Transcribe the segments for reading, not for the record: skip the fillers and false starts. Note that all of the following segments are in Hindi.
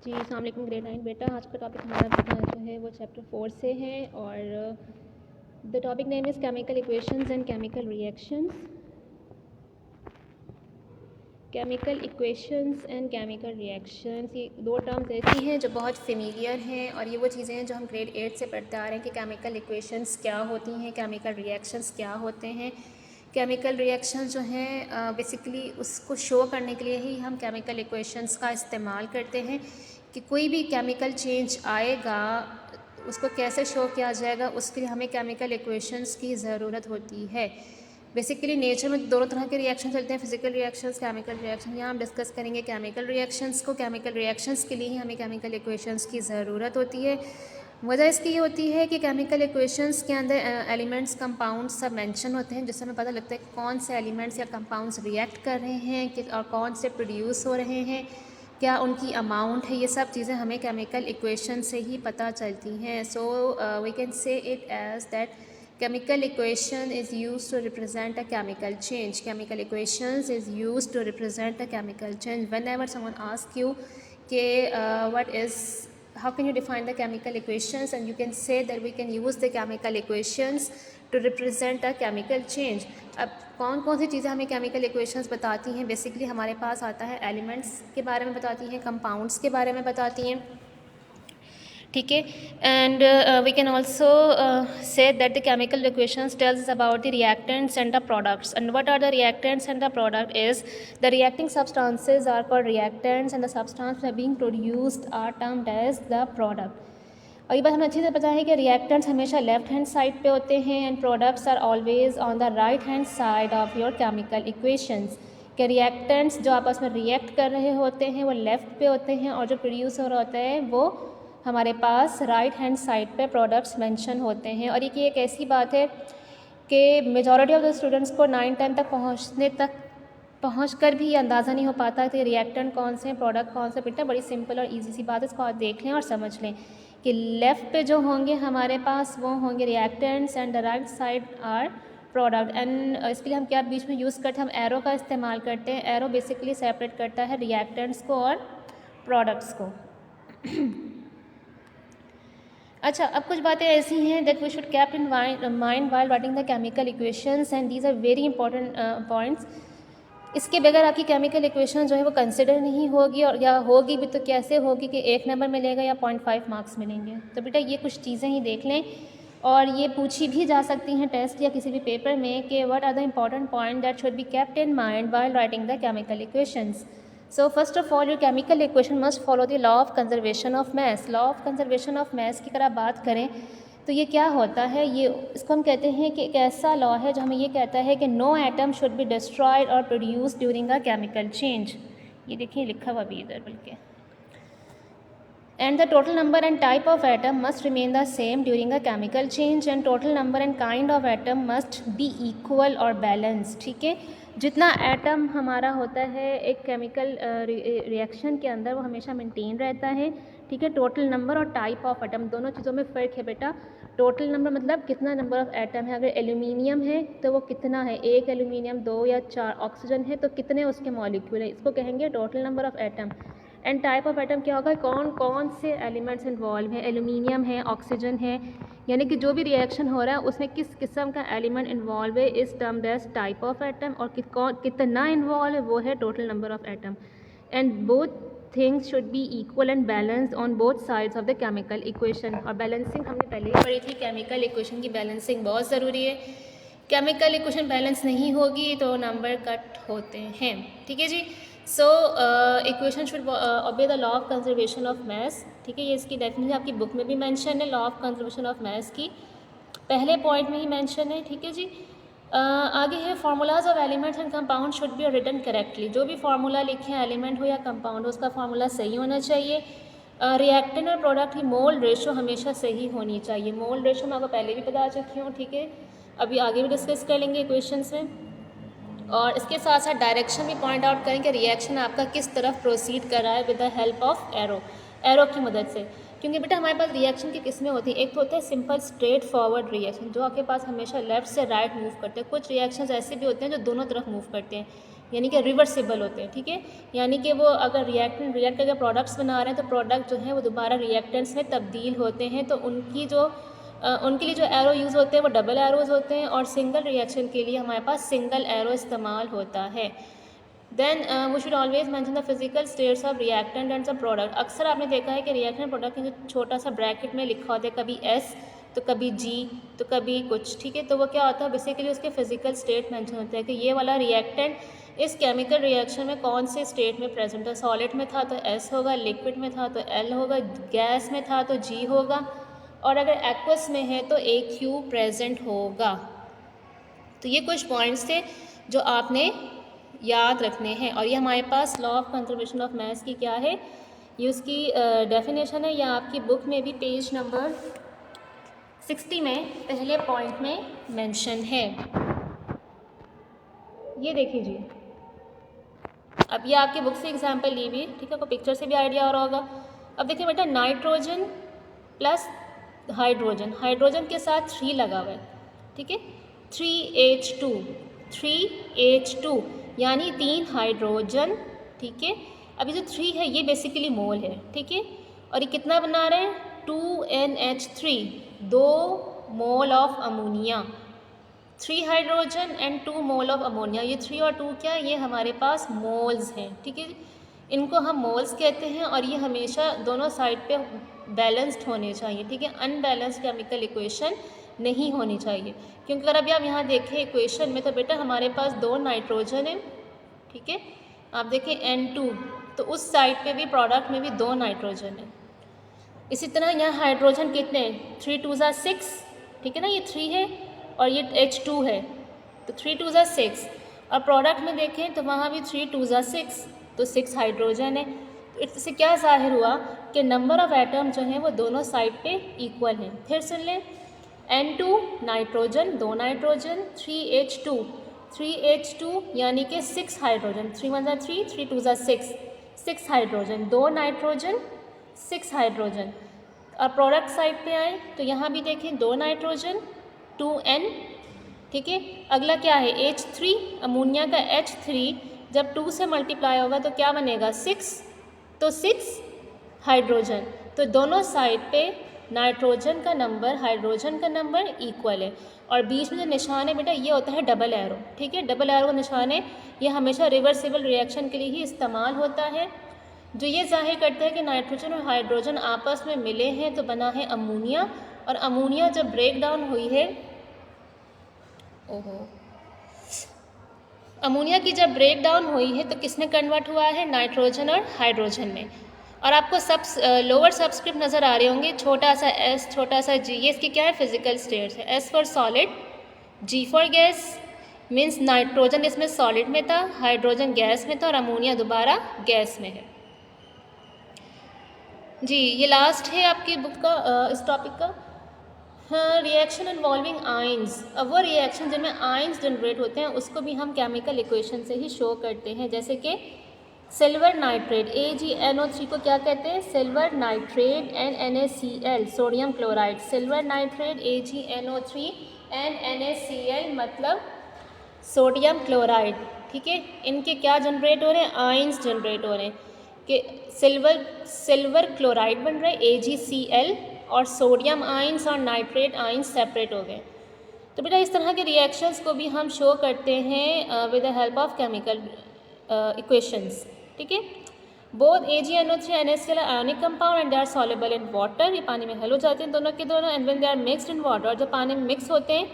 जी अस्सलाम वालेकुम ग्रेड 9 बेटा। आज का टॉपिक हमारा जो है वो चैप्टर 4 से है और the topic name is chemical equations and chemical reactions. Chemical equations and chemical reactions, ये दो टर्म्स ऐसी हैं जो बहुत फेमिलियर हैं और ये वो चीज़ें हैं जो हम ग्रेड 8 से पढ़ते आ रहे हैं कि केमिकल इक्वेशंस क्या होती हैं, केमिकल रिएक्शंस क्या होते हैं। केमिकल रिएक्शन जो हैं बेसिकली उसको शो करने के लिए ही हम केमिकल इक्वेशंस का इस्तेमाल करते हैं कि कोई भी केमिकल चेंज आएगा उसको कैसे शो किया जाएगा, उसके लिए हमें केमिकल इक्वेशंस की ज़रूरत होती है। बेसिकली नेचर में दोनों तरह के रिएक्शन चलते हैं, फिजिकल रिएक्शंस, केमिकल रिएक्शन। यहाँ हम डिस्कस करेंगे केमिकल रिएक्शंस को। केमिकल रिएक्शंस के लिए ही हमें केमिकल इक्वेशंस की ज़रूरत होती है। वजह इसकी ये होती है कि केमिकल इक्वेशंस के अंदर एलिमेंट्स, कंपाउंड्स सब मेंशन होते हैं, जिससे हमें पता लगता है कि कौन से एलिमेंट्स या कंपाउंड्स रिएक्ट कर रहे हैं कि और कौन से प्रोड्यूस हो रहे हैं, क्या उनकी अमाउंट है। ये सब चीज़ें हमें केमिकल इक्वेशन से ही पता चलती हैं। So we can say it as that chemical equation is used to represent a chemical change. Chemical equations is used to represent a chemical change. Whenever someone asks you what is, how can you define the chemical equations, and you can say that we can use the chemical equations to represent a chemical change. अब कौन कौन सी चीज़ें हमें chemical equations बताती हैं? बेसिकली हमारे पास आता है एलिमेंट्स के बारे में बताती हैं, कंपाउंड्स के बारे में बताती हैं, ठीक है। And we can also say that the chemical equations tells about the reactants and the products. And what are the reactants and the product is the reacting substances are called reactants and the substance being produced are termed as the product. और ये बात हमें अच्छी से पता है कि रिएक्टेंट्स हमेशा लेफ्ट हैंड साइड पे होते हैं and products are always on the right hand side of your chemical equations. के रिएक्टेंट्स जो आपस में रिएक्ट कर रहे होते हैं वो लेफ़्ट पे होते हैं और जो प्रोड्यूस हो रहा होता है वो हमारे पास राइट हैंड साइड पे प्रोडक्ट्स मेंशन होते हैं। और ये एक ऐसी बात है कि मेजॉरिटी ऑफ द स्टूडेंट्स को 9-10 तक पहुँच कर भी ये अंदाज़ा नहीं हो पाता कि रिएक्टेंट कौन से हैं, प्रोडक्ट कौन से। बेटा बड़ी सिंपल और इजी सी बात है, इसको आप देख लें और समझ लें कि लेफ़्ट पे जो होंगे हमारे पास वो होंगे reactants and the right side are product. And इसके लिए हम क्या बीच में यूज़ करते हैं, हम एरो का इस्तेमाल करते हैं। एरो बेसिकली सेपरेट करता है रिएक्टेंट्स को और प्रोडक्ट्स को। अच्छा, अब कुछ बातें ऐसी हैं that we should keep in mind while writing the chemical equations and these are very important points. इसके बगैर आपकी केमिकल इक्वेशन जो है वो कंसिडर नहीं होगी, और या होगी भी तो कैसे होगी कि 1 नंबर मिलेगा या 0.5 मार्क्स मिलेंगे। तो बेटा ये कुछ चीज़ें ही देख लें, और ये पूछी भी जा सकती हैं टेस्ट या किसी भी पेपर में कि what are the important point that should be kept in mind while writing the chemical equations. So first of all, your chemical equation must follow the law of conservation of mass. Law of conservation of mass की अगर आप बात करें तो ये क्या होता है, ये इसको हम कहते हैं कि एक ऐसा लॉ है जो हमें ये कहता है कि no atom should be destroyed और produce during a chemical change. ये देखिए लिखा हुआ भी इधर बल्कि। And the total number and type of atom must remain the same during a chemical change, and total number and kind of atom must be equal or balanced. ठीक है, जितना एटम हमारा होता है एक केमिकल रिएक्शन के अंदर वो हमेशा मेंटेन रहता है, ठीक है। टोटल नंबर और टाइप ऑफ एटम दोनों चीज़ों में फ़र्क है बेटा। टोटल नंबर मतलब कितना नंबर ऑफ़ एटम है, अगर एल्यूमिनियम है तो वो कितना है, 1 एल्यूमिनियम, 2 या 4 ऑक्सीजन है तो कितने उसके मॉलिक्यूल है, इसको कहेंगे total number of atom. And type of atom क्या होगा, कौन कौन से एलिमेंट्स इन्वॉल्व हैं, एल्यूमिनियम है, ऑक्सीजन है, यानी कि जो भी रिएक्शन हो रहा है उसमें किस किस्म का एलिमेंट इन्वॉल्व है इस termed as type of atom, और कितना इन्वॉल्व है वो है total number of atom. And both things should be equal and balanced on both sides of the chemical equation. और बैलेंसिंग हमने पहले ही पढ़ी थी, केमिकल इक्वेशन की बैलेंसिंग बहुत ज़रूरी है। केमिकल इक्वेशन बैलेंस नहीं होगी तो नंबर कट होते हैं, ठीक है जी। So equation should obey the law of conservation of mass, ठीक है। ये इसकी डेफिनेशन आपकी बुक में भी मेंशन है, law of conservation of mess की पहले पॉइंट में ही मेंशन है, ठीक है जी। आगे है formulas of elements and compound should be written correctly. जो भी फार्मूला लिखे हैं एलिमेंट हो या कंपाउंड हो उसका फार्मूला सही होना चाहिए। रिएक्टेंट और प्रोडक्ट की मोल रेशो हमेशा सही होनी चाहिए। मोल रेशो मैं आपको पहले भी बता चुकी हूँ, ठीक है, अभी आगे भी डिस्कस कर लेंगे इक्वेशंस में। और इसके साथ साथ डायरेक्शन भी पॉइंट आउट करें कि रिएक्शन आपका किस तरफ प्रोसीड कर रहा है with the help of arrow की मदद से। क्योंकि बेटा हमारे पास रिएक्शन की किस्में होती हैं, एक तो होता है सिंपल स्ट्रेट फॉरवर्ड रिएक्शन जो आपके पास हमेशा लेफ्ट से राइट मूव करते हैं। कुछ रिएक्शंस ऐसे भी होते हैं जो दोनों तरफ मूव करते हैं, यानी कि रिवर्सिबल होते हैं, ठीक है। यानी कि वो अगर रिएक्टेंट रिएक्ट करके प्रोडक्ट्स बना रहे हैं तो प्रोडक्ट जो है वो दोबारा रिएक्टेंट्स में तब्दील होते हैं, तो उनके लिए जो एरो यूज़ होते हैं वो डबल एरोज़ होते हैं, और सिंगल रिएक्शन के लिए हमारे पास सिंगल एरो इस्तेमाल होता है। Then we should always mention the physical states of reactant and the product. अक्सर आपने देखा है कि रिएक्टेंट प्रोडक्ट के जो छोटा सा ब्रैकेट में लिखा होता है, कभी एस तो कभी जी तो कभी कुछ, ठीक है। तो वो क्या होता है, बेसिकली उसके फिजिकल स्टेट मेंशन होता है कि ये वाला रिएक्टेंट इस केमिकल रिएक्शन में कौन से स्टेट में प्रेजेंट है। सॉलिड में था तो एस होगा, लिक्विड में था तो एल होगा, गैस में था तो जी होगा, और अगर एक्वस में है तो ए क्यू प्रेजेंट होगा। तो ये कुछ पॉइंट्स थे जो आपने याद रखने हैं, और ये हमारे पास law of conservation of mass की क्या है, ये उसकी डेफिनेशन है। या आपकी बुक में भी पेज नंबर 60 में पहले पॉइंट में मेंशन है। ये देखिए जी, अब ये आपकी बुक से एग्जांपल ली हुई, ठीक है, को पिक्चर से भी आइडिया हो रहा होगा। अब देखिए बेटा, नाइट्रोजन प्लस हाइड्रोजन, हाइड्रोजन के साथ 3 लगा हुआ है, ठीक है, 3H2 3H2 यानी 3 हाइड्रोजन, ठीक है। अभी जो 3 है ये बेसिकली मोल है, ठीक है, और ये कितना बना रहे हैं, 2NH3, 2 mole of ammonia, 3 hydrogen and 2 mole of ammonia. ये 3 और 2 क्या है, ये हमारे पास मोल्स हैं, ठीक है, इनको हम मोल्स कहते हैं, और ये हमेशा दोनों साइड पे बैलेंस्ड होने चाहिए, ठीक है। अनबैलेंस्ड केमिकल इक्वेशन नहीं होनी चाहिए, क्योंकि अगर अभी आप यहाँ देखें इक्वेशन में तो बेटा हमारे पास 2 नाइट्रोजन है, ठीक है, आप देखें N2, तो उस साइड पे भी प्रोडक्ट में भी 2 नाइट्रोजन है। इसी तरह यहाँ हाइड्रोजन कितने, 3 2 6, ठीक है ना, ये 3 है और ये H2 है, तो 3 2 6, और प्रोडक्ट में देखें तो वहाँ भी 3 2 6, तो 6 हाइड्रोजन है। तो इससे क्या जाहिर हुआ कि नंबर ऑफ एटम जो हैं वो दोनों साइड पे इक्वल हैं। फिर सुन लें, N2 नाइट्रोजन, 2 नाइट्रोजन, 3H2 यानी कि 6 हाइड्रोजन, 3 1 3, 3 2 6, 6 हाइड्रोजन, 2 नाइट्रोजन, 6 हाइड्रोजन। और प्रोडक्ट साइड पे आए तो यहाँ भी देखें 2 नाइट्रोजन, 2N, ठीक है। अगला क्या है, H3, अमोनिया का H3 जब 2 से मल्टीप्लाई होगा तो क्या बनेगा, 6, तो 6 हाइड्रोजन। तो दोनों साइड पे नाइट्रोजन का नंबर हाइड्रोजन का नंबर इक्वल है, और बीच में जो निशान है बेटा ये होता है डबल एरो, ठीक है। डबल एरो का निशान है, ये हमेशा रिवर्सिबल रिएक्शन के लिए ही इस्तेमाल होता है, जो ये जाहिर करता है कि नाइट्रोजन और हाइड्रोजन आपस में मिले हैं तो बना है अमोनिया, और अमोनिया जब ब्रेक डाउन हुई है, अमोनिया की जब ब्रेक डाउन हुई है तो किसमें कन्वर्ट हुआ है, नाइट्रोजन और हाइड्रोजन में। और आपको लोअर सबस्क्रिप्ट नज़र आ रहे होंगे, छोटा सा एस छोटा सा जी, ये इसकी क्या है, फिजिकल स्टेट्स है। S for solid, G for gas, means nitrogen इसमें सॉलिड में था, हाइड्रोजन गैस में था, और अमोनिया दोबारा गैस में है। जी ये लास्ट है आपकी बुक का इस टॉपिक का। हाँ, रिएक्शन इन्वॉल्विंग आयंस। अब वो रिएक्शन जिनमें आयंस जनरेट होते हैं उसको भी हम केमिकल इक्वेशन से ही शो करते हैं, जैसे कि सिल्वर नाइट्रेट, AgNO3 को क्या कहते हैं, silver nitrate, NaCl, sodium chloride, silver nitrate, AgNO3 NaCl मतलब सोडियम क्लोराइड, ठीक है। इनके क्या जनरेट हो रहे हैं, आयंस जनरेट हो रहे हैं, कि सिल्वर क्लोराइड बन रहा है AgCl, और सोडियम आयंस और नाइट्रेट आयंस सेपरेट हो गए। तो बेटा इस तरह के रिएक्शंस को भी हम शो करते हैं with the help of chemical equations, ठीक है। Both AgNO3 NaCl ionic compound and they are soluble in water, ये पानी में हल हो जाते हैं दोनों के दोनों, and when they are mixed in water, जब पानी में मिक्स होते हैं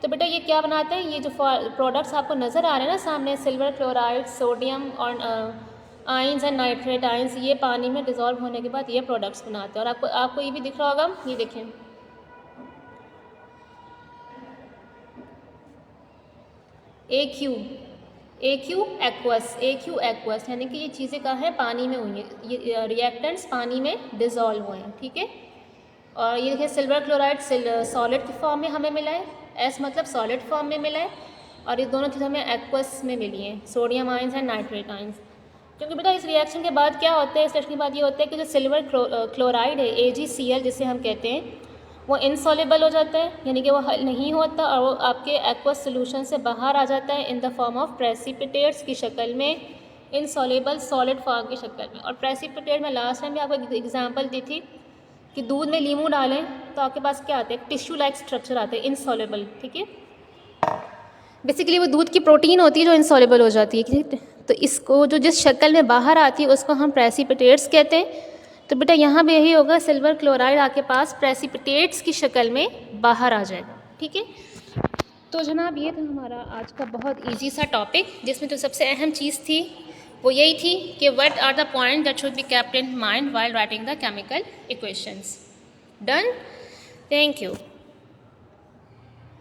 तो बेटा ये क्या बनाते हैं, ये जो प्रोडक्ट्स आपको नज़र आ रहे हैं ना सामने, सिल्वर क्लोराइड, सोडियम और आयंस एंड नाइट्रेट आयंस, ये पानी में डिज़ोल्व होने के बाद ये प्रोडक्ट्स बनाते हैं। और आपको ये भी दिख रहा होगा, ये देखें, AQ एक्वस, यानी कि ये चीज़ें कहाँ हैं, पानी में हुई हैं, ये रिएक्टेंट्स पानी में डिज़ोल्व हुए हैं, ठीक है। और ये देखिए सिल्वर क्लोराइड सॉलिड की फॉर्म में हमें मिला है, S मतलब सॉलिड फॉर्म में मिला है, और ये दोनों चीज़ें हमें एक्वस में मिली हैं, sodium ions and nitrate ions. क्योंकि बेटा इस रिएक्शन के बाद क्या होता है, इस रिएक्शन के बाद ये होता है कि जो सिल्वर क्लोराइड है AgCl जिसे हम कहते हैं, वो इनसॉल्युबल हो जाता है, यानी कि वो हल नहीं होता और वो आपके एक्वस सोल्यूशन से बाहर आ जाता है in the form of precipitates की शक्ल में, इनसॉल्युबल सॉलिड फॉर्म की शक्ल में। और प्रेसिपिटेट में लास्ट टाइम भी आपको एग्जांपल दी थी कि दूध में लीमू डालें तो आपके पास क्या आता है, टिश्यू लाइक स्ट्रक्चर आता है, इनसॉल्युबल, ठीक है। बेसिकली वो दूध की प्रोटीन होती है जो इनसॉल्युबल हो जाती है, तो इसको जो जिस शक्ल में बाहर आती है उसको हम प्रेसिपिटेट्स कहते हैं। तो बेटा यहाँ भी यही होगा, सिल्वर क्लोराइड आपके पास प्रेसिपिटेट्स की शक्ल में बाहर आ जाएगा, ठीक है। तो जनाब ये था हमारा आज का बहुत इजी सा टॉपिक, जिसमें जो सबसे अहम चीज़ थी वो यही थी कि what are the point that should be kept in mind while writing the chemical equations. Done, thank you.